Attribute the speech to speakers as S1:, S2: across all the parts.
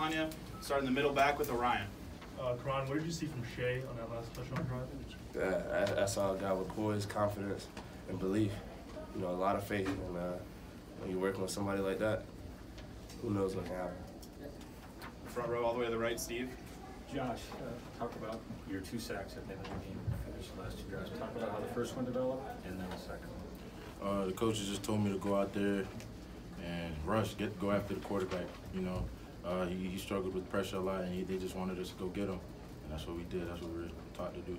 S1: on you. Starting the middle back with Orion.
S2: Karan, what did you see from Shea on that last touchdown drive?
S3: I saw a guy with poise, confidence, and belief. You know, a lot of faith. And when you're working with somebody like that, who knows what can happen.
S1: Front row all the way to the right, Steve.
S4: Josh, talk about your 2 sacks at the end of the game. Finished the last 2 drives. Talk about how the first one developed and then the second one.
S5: The coaches just told me to go out there and rush, go after the quarterback. You know, he struggled with pressure a lot, and they just wanted us to go get him, and that's what we did. That's what we were taught to do.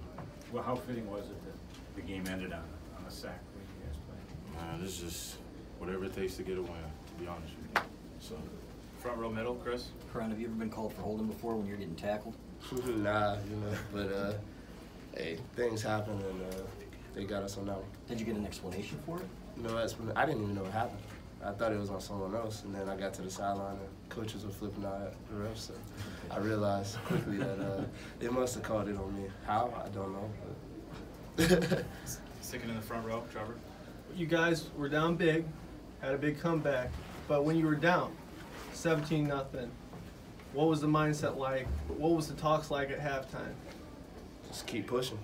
S4: Well, how fitting was it that the game ended on a sack when you guys played?
S5: This is just whatever it takes to get a win, to be honest with you. So.
S1: Front row middle, Chris.
S6: Karan, have you ever been called for holding before when you're getting tackled?
S3: Nah, you know, but hey, things happen, and they got us on that one.
S6: Did you get an explanation for it?
S3: No explanation. I didn't even know what happened. I thought it was on someone else, and then I got to the sideline, and coaches were flipping out at the refs, so I realized quickly that they must have called it on me. How? I don't know. But
S1: Sticking in the front row, Trevor.
S2: You guys were down big, had a big comeback, but when you were down 17-0, what was the mindset like? What was the talks like at halftime?
S3: just keep pushing.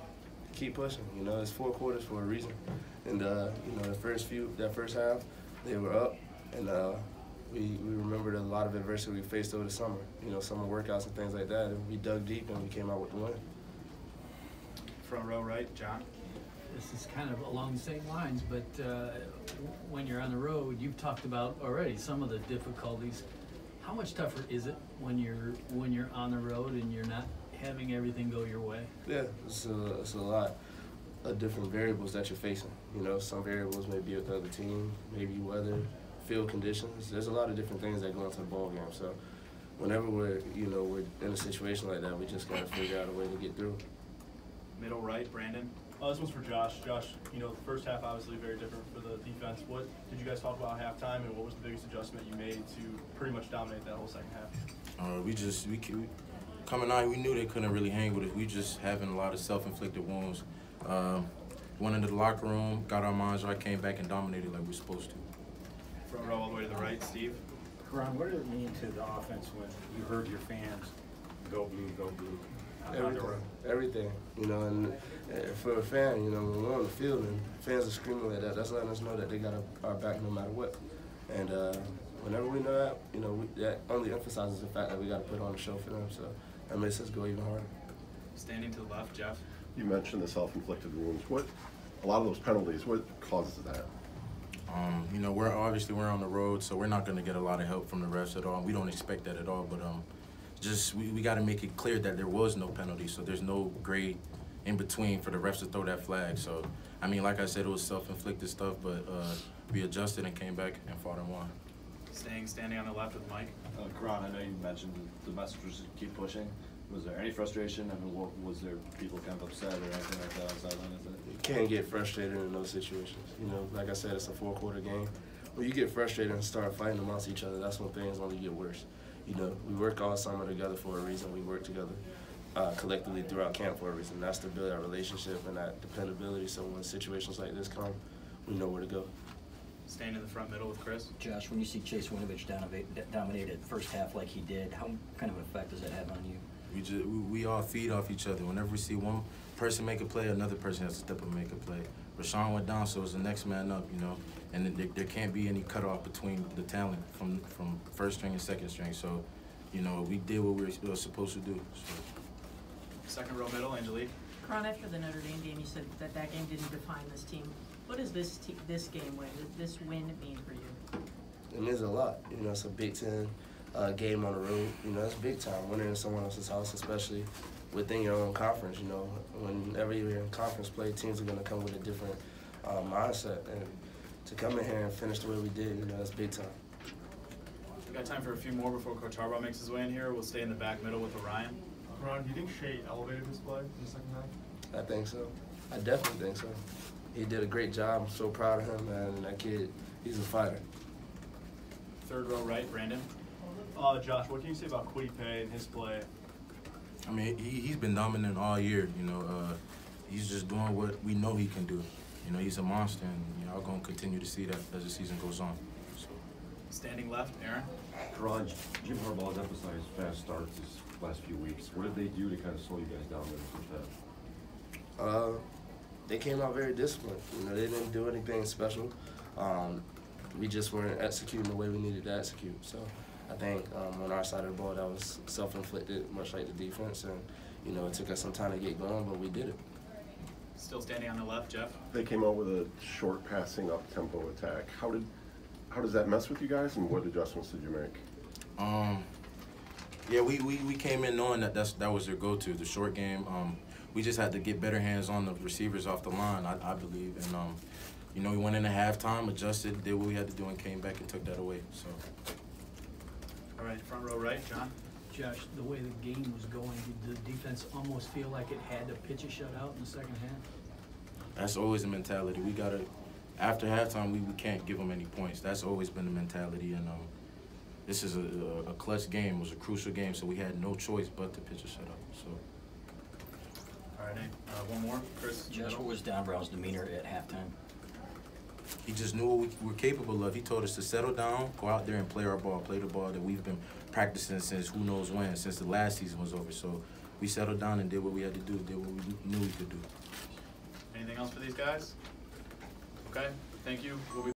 S3: Keep pushing. You know, it's 4 quarters for a reason. And, you know, that first half, they were up. And we remembered a lot of adversity we faced over the summer. You know, summer workouts and things like that. And we dug deep and we came out with the win.
S1: Front row right, John.
S7: This is kind of along the same lines, but when you're on the road, you've talked about already some of the difficulties. How much tougher is it when you're on the road and you're not having everything go your way?
S3: Yeah, it's a lot of different variables that you're facing. You know, some variables may be with the other team, maybe weather, field conditions. There's a lot of different things that go into the ball game. So whenever we're in a situation like that, we just got to figure out a way to get through.
S1: Middle right, Brandon.
S2: This one's for Josh. Josh, you know, the first half obviously very different for the defense. What did you guys talk about at halftime, and what was the biggest adjustment you made to pretty much dominate that whole second half?
S5: We coming out, we knew they couldn't really hang with us. We just having a lot of self-inflicted wounds. Went into the locker room, got our minds right, came back and dominated like we're supposed to.
S1: Front row all the way to the right, Steve.
S4: Karan, what did it mean to the offense when you heard your fans go blue, go blue?
S3: Everything, you know, and for a fan, you know, when we're on the field and fans are screaming like that, that's letting us know that they got our back no matter what. And whenever we know that, you know, that only emphasizes the fact that we got to put on a show for them, so that makes us go even harder.
S1: Standing to the left, Jeff.
S8: You mentioned the self-inflicted wounds. A lot of those penalties, what causes that?
S5: You know, we're on the road, so we're not going to get a lot of help from the refs at all. We don't expect that at all, but we got to make it clear that there was no penalty, so there's no grade in between for the refs to throw that flag. So, I mean, like I said, it was self-inflicted stuff, but we adjusted and came back and fought and won.
S1: Standing on the left with Mike.
S9: Karan, I know you mentioned the message was to keep pushing. Was there any frustration? I mean, was there people kind of upset or anything like that on the sideline?
S3: You can't get frustrated in those situations. You know, like I said, it's a 4-quarter game. When you get frustrated and start fighting amongst each other, that's when things only get worse. You know, we work all summer together for a reason. We work together collectively throughout camp for a reason. That's to build our relationship and that dependability, so when situations like this come, we know where to go.
S1: Staying in the front middle with Chris.
S6: Josh, when you see Chase Winovich dominated first half like he did, how kind of effect does that have on you?
S5: We all feed off each other. Whenever we see one person make a play, another person has to step up and make a play. Rashawn went down, so it was the next man up, you know. And there can't be any cutoff between the talent from first string and second string. So, you know, we did what we were supposed to do. So.
S1: Second row middle, Angelique.
S10: Karan, after the Notre Dame game, you said that game didn't define this team. What does this game win, this win mean for you?
S3: It means a lot. You know, it's a Big Ten game on the road. You know, it's big time. Winning in someone else's house, especially within your own conference. You know, whenever you're in conference play, teams are going to come with a different mindset. And to come in here and finish the way we did, you know, that's big time.
S1: We got time for a few more before Coach Harbaugh makes his way in here. We'll stay in the back middle with Orion.
S2: Karan, do you think Shea elevated his play in the second half?
S3: I think so. I definitely think so. He did a great job. I'm so proud of him, man. And that kid, he's a fighter.
S1: Third row right, Brandon.
S2: Josh, what can you say about Kwity Paye and his play?
S5: I mean, he's been dominant all year. You know, he's just doing what we know he can do. You know, he's a monster, and y'all gonna continue to see that as the season goes on. So.
S1: Standing left, Aaron.
S11: Karan, Jim Harbaugh has emphasized fast starts these last few weeks. What did they do to kind of slow you guys down in the first half?
S3: They came out very disciplined. You know, they didn't do anything special. We just weren't executing the way we needed to execute. So I think on our side of the ball, that was self-inflicted, much like the defense. And, you know, it took us some time to get going, but we did it.
S1: Still standing on the left, Jeff.
S8: They came out with a short passing up-tempo attack. How does that mess with you guys, and what adjustments did you make?
S5: Yeah, we came in knowing that that was their go-to, the short game. We just had to get better hands on the receivers off the line, I believe. And, you know, we went into halftime, adjusted, did what we had to do, and came back and took that away. So.
S1: All right, front row right, John.
S7: Josh, the way the game was going, did the defense almost feel like it had to pitch a shutout in the second half?
S5: That's always the mentality. We got to, after halftime, we can't give them any points. That's always been the mentality. And this is a clutch game. It was a crucial game, so we had no choice but to pitch a shutout. So.
S1: All right, Nate. One more, Chris.
S6: Josh, what was Don Brown's demeanor at halftime?
S5: He just knew what we were capable of. He told us to settle down, go out there and play our ball, play the ball that we've been practicing since who knows when, since the last season was over. So we settled down and did what we had to do, did what we knew we could do.
S1: Anything else for these guys? Okay, thank you. We'll be